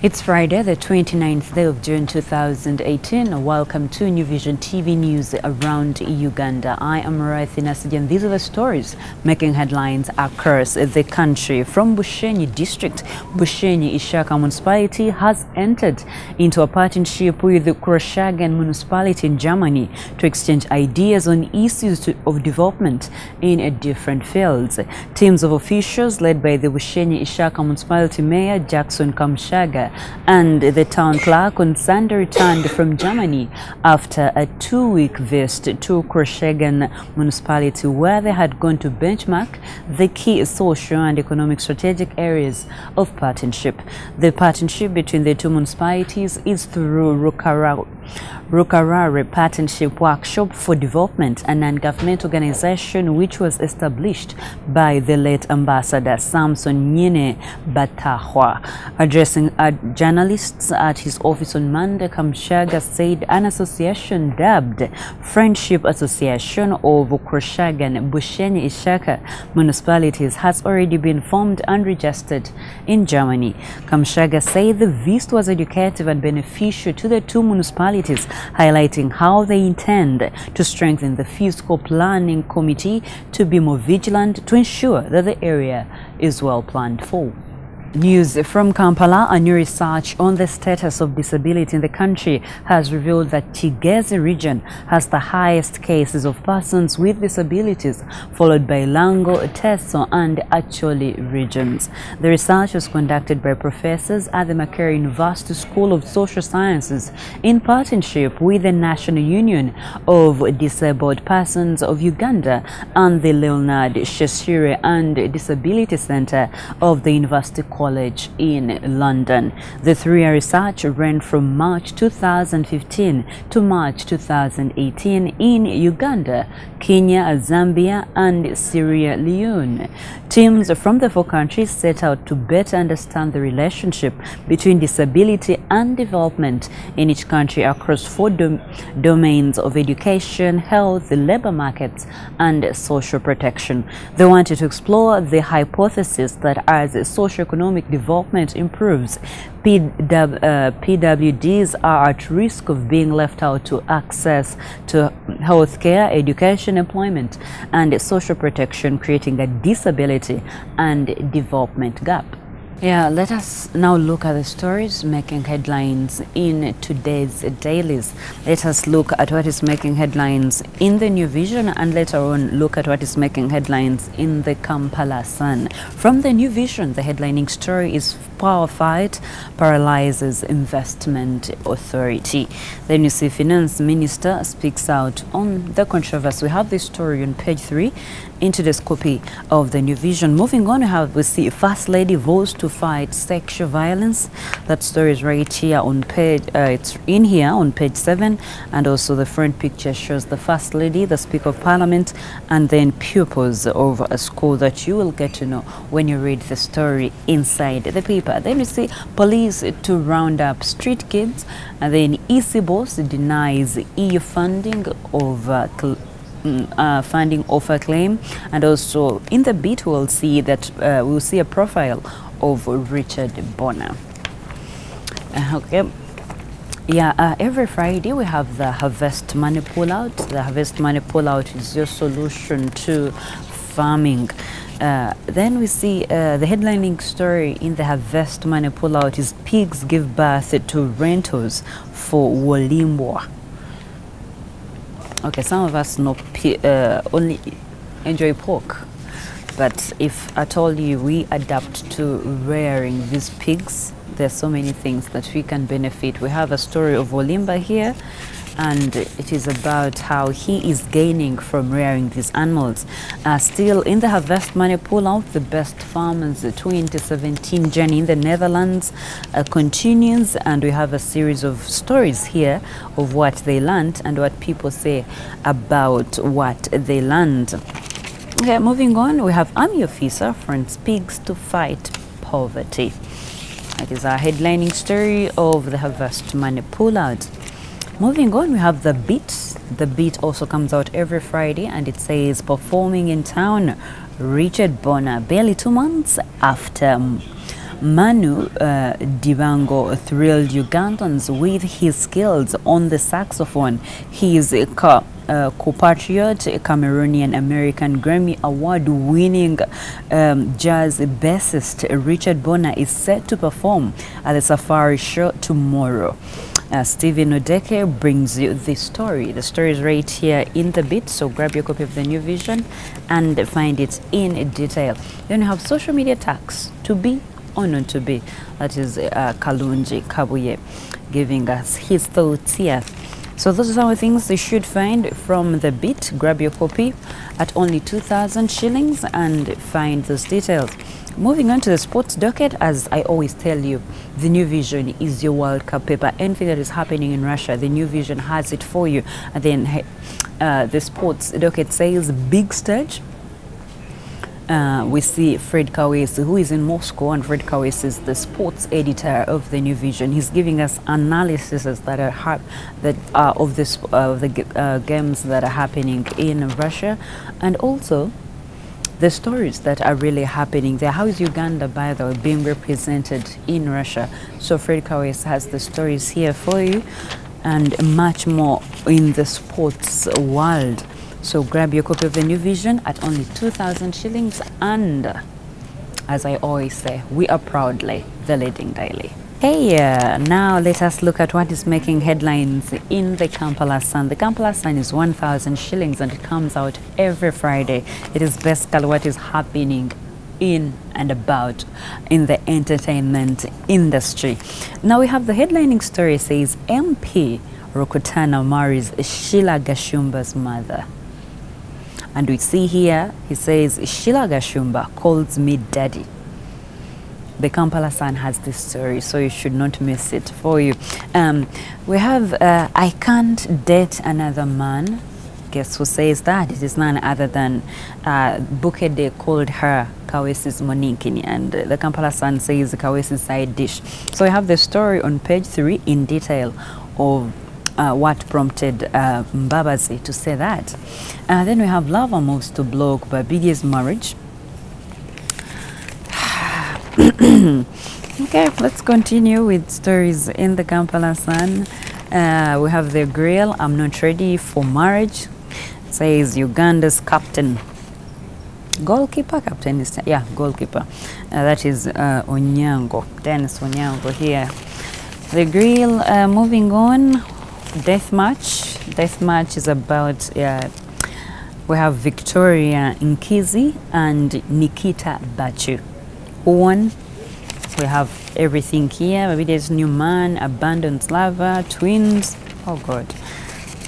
It's Friday, the 29th day of June 2018. Welcome to New Vision TV News around Uganda. I am Raithi Nasiji, and these are the stories making headlines across the country. From Bushenyi District, Bushenyi Ishaka Municipality has entered into a partnership with the Kurashagan Municipality in Germany to exchange ideas on issues of development in different fields. Teams of officials led by the Bushenyi Ishaka Municipality Mayor Jackson Kamshaga and the town clerk on Sunday returned from Germany after a 2-week visit to Kurashagan Municipality, where they had gone to benchmark the key social and economic strategic areas of partnership. The partnership between the two municipalities is through Rukarare Partnership Workshop for Development, a non-government organization which was established by the late Ambassador Samson Nyine Batahwa. Addressing journalists at his office on Monday, Kamshaga said an association dubbed Friendship Association of Kurashagan Bushenyi Ishaka municipalities has already been formed and registered in Germany. Kamshaga said the visit was educative and beneficial to the two municipalities, highlighting how they intend to strengthen the fiscal planning committee to be more vigilant to ensure that the area is well planned for. News from Kampala. A new research on the status of disability in the country has revealed that Kigezi region has the highest cases of persons with disabilities, followed by Lango, Teso and Acholi regions. The research was conducted by professors at the Makerere University School of Social Sciences in partnership with the National Union of Disabled Persons of Uganda and the Leonard Shesire and Disability Center of the University College in London. The 3-year research ran from March 2015 to March 2018 in Uganda, Kenya, Zambia and Sierra Leone. Teams from the 4 countries set out to better understand the relationship between disability and development in each country across 4 domains of education, health, labor markets and social protection. They wanted to explore the hypothesis that as socioeconomic development improves, PWDs are at risk of being left out to access to healthcare, education, employment, and social protection, creating a disability and development gap. Yeah, let us now look at the stories making headlines in today's dailies. Let us look at what is making headlines in the New Vision, and later on look at what is making headlines in the Kampala Sun. From the New Vision, the headlining story is Power Fight Paralyzes Investment Authority. Then you see Finance Minister speaks out on the controversy. We have this story on page 3 in today's copy of the New Vision. Moving on, we see First Lady vows to fight sexual violence. That story is right here on page, it's in here on page 7, and also the front picture shows the First Lady, the Speaker of Parliament, and then pupils of a school that you will get to know when you read the story inside the paper. Then you see police to round up street kids, and then EC boss denies EU funding of funding offer claim. And also in the bit we'll see that we'll see a profile of Richard Bonner. Okay. Yeah, every Friday we have the Harvest Money Pullout. The Harvest Money Pullout is your solution to farming. Then we see the headlining story in the Harvest Money Pullout is Pigs Give Birth to Rentals for Wolimbwa. Okay, some of us know only enjoy pork, but if I told you we adapt to rearing these pigs, there are so many things that we can benefit. We have a story of Olimba here, and it is about how he is gaining from rearing these animals. Still in the Harvest Money Pullout, the Best Farmers 2017 journey in the Netherlands continues, and we have a series of stories here of what they learned and what people say about what they learned. Okay, moving on, we have Army Officer fronts pigs to fight poverty. That is our headlining story of the Harvest Money Pullout. Moving on, we have The Beat. The Beat also comes out every Friday, and it says performing in town, Richard Bonner, barely 2 months after Manu Dibango thrilled Ugandans with his skills on the saxophone. He is a compatriot, Cameroonian American Grammy Award-winning jazz bassist Richard Bona is set to perform at the Safari Show tomorrow. Stephen Odeke brings you the story. The story is right here in the bit, so grab your copy of the New Vision and find it in detail. Then you have social media tags, to be or not to be. That is Kalunji Kabuye giving us his thoughts here. So those are some of the things you should find from the bit. Grab your copy at only 2,000 shillings and find those details. Moving on to the sports docket, as I always tell you, the New Vision is your World Cup paper. Anything that is happening in Russia, the New Vision has it for you. And then the sports docket says big stage. We see Fred Kawesi, who is in Moscow, and Fred Kawesi is the sports editor of the New Vision. He's giving us analyses that are of the games that are happening in Russia, and also the stories that are really happening there. How is Uganda, by the way, being represented in Russia? So Fred Kawesi has the stories here for you, and much more in the sports world. So grab your copy of the New Vision at only 2,000 shillings. And as I always say, we are proudly the leading daily. Hey, now let us look at what is making headlines in the Kampala Sun. The Kampala Sun is 1,000 shillings and it comes out every Friday. It is basically what is happening in and about in the entertainment industry. Now we have the headlining story says MP Rukutana marries Sheila Gashumba's mother. And we see here, he says, Sheila Gashumba calls me daddy. The Kampala Sun has this story, so you should not miss it for you. We have, I can't date another man. Guess who says that? It is none other than Bukede called her Kawesi's Moninkini, and the Kampala Sun says Kawesi's side dish. So we have the story on page 3 in detail of what prompted Mbabazi to say that. Then we have Lava moves to block Babidi's marriage. Okay, let's continue with stories in the Kampala Sun. We have the grill, I'm not ready for marriage, says Uganda's captain. Goalkeeper, captain is, yeah, goalkeeper. That is Onyango, Dennis Onyango here. The grill, moving on, death match. Death match is about, we have Victoria Kigezi and Nikita Bachu. Who won? We have everything here. Maybe there's new man, abandoned lover, twins. Oh God,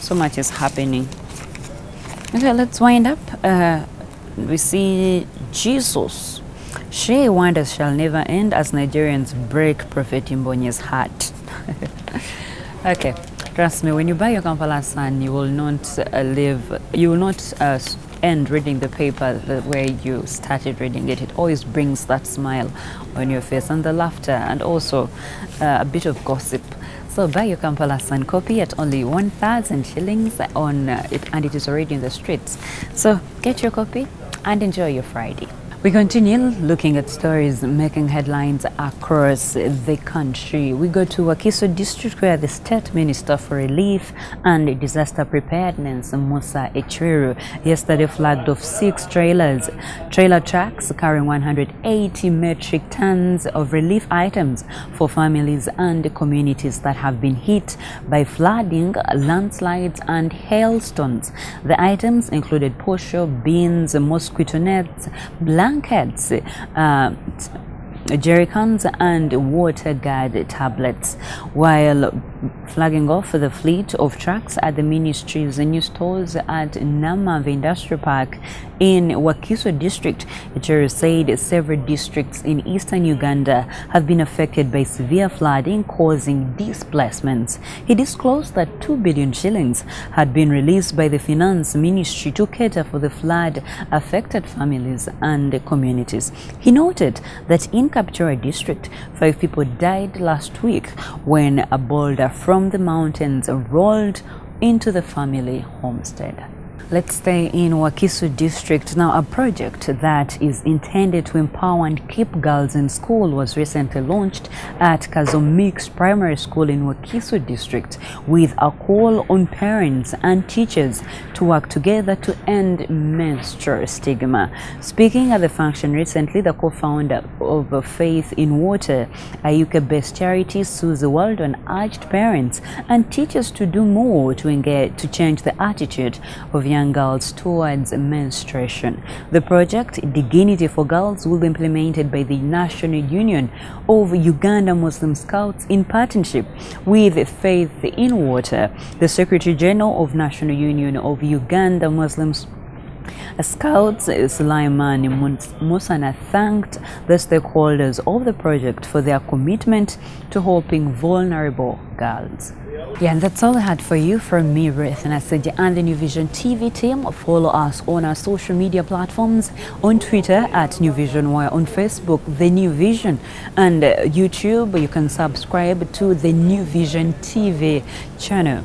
so much is happening. Okay, let's wind up. We see Jesus. Shea wonders shall never end as Nigerians break Prophet Mbonye's heart. Okay, trust me, when you buy your Kampala Sun, you will not end reading the paper the way you started reading it. It always brings that smile on your face and the laughter and also a bit of gossip. So buy your Kampala Sun copy at only 1,000 shillings on and it is already in the streets. So get your copy and enjoy your Friday. We continue looking at stories making headlines across the country. We go to Wakiso district where the State Minister for Relief and Disaster Preparedness, Musa Echiru, yesterday flagged off 6 trailer trucks carrying 180 metric tons of relief items for families and communities that have been hit by flooding, landslides and hailstones. The items included posho, beans, mosquito nets, blankets, jerry cans and water guard tablets. While flagging off the fleet of trucks at the ministry's new stores at Namav Industrial Park in Wakiso district, Echiru said several districts in eastern Uganda have been affected by severe flooding causing displacements. He disclosed that 2 billion shillings had been released by the finance ministry to cater for the flood affected families and communities. He noted that in Kapchora district, 5 people died last week when a boulder from the mountains rolled into the family homestead. Let's stay in Wakiso district. Now, a project that is intended to empower and keep girls in school was recently launched at Kazomix Primary School in Wakiso district, with a call on parents and teachers to work together to end menstrual stigma. Speaking at the function recently, the co-founder of Faith in Water, a UK-based charity, Susie Weldon, urged parents and teachers to do more to change the attitude of young girls towards menstruation. The project, Dignity for Girls, will be implemented by the National Union of Uganda Muslim Scouts in partnership with Faith in Water. The Secretary General of National Union of Uganda Muslim Scouts, Sulaiman Musana, thanked the stakeholders of the project for their commitment to helping vulnerable girls. Yeah, and that's all I had for you from me, Ruth, and I said and the New Vision TV team. Follow us on our social media platforms, on Twitter at New Vision Y, on Facebook The New Vision, and YouTube you can subscribe to the New Vision TV channel.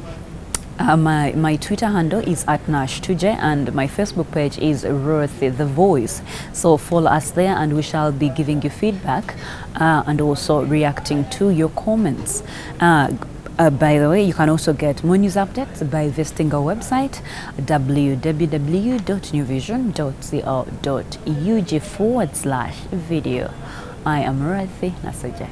My Twitter handle is @NashTuJ, and my Facebook page is Ruth the Voice. So follow us there, and we shall be giving you feedback and also reacting to your comments. By the way, you can also get more news updates by visiting our website www.newvision.co.ug/video. I am Ruth Nasaja.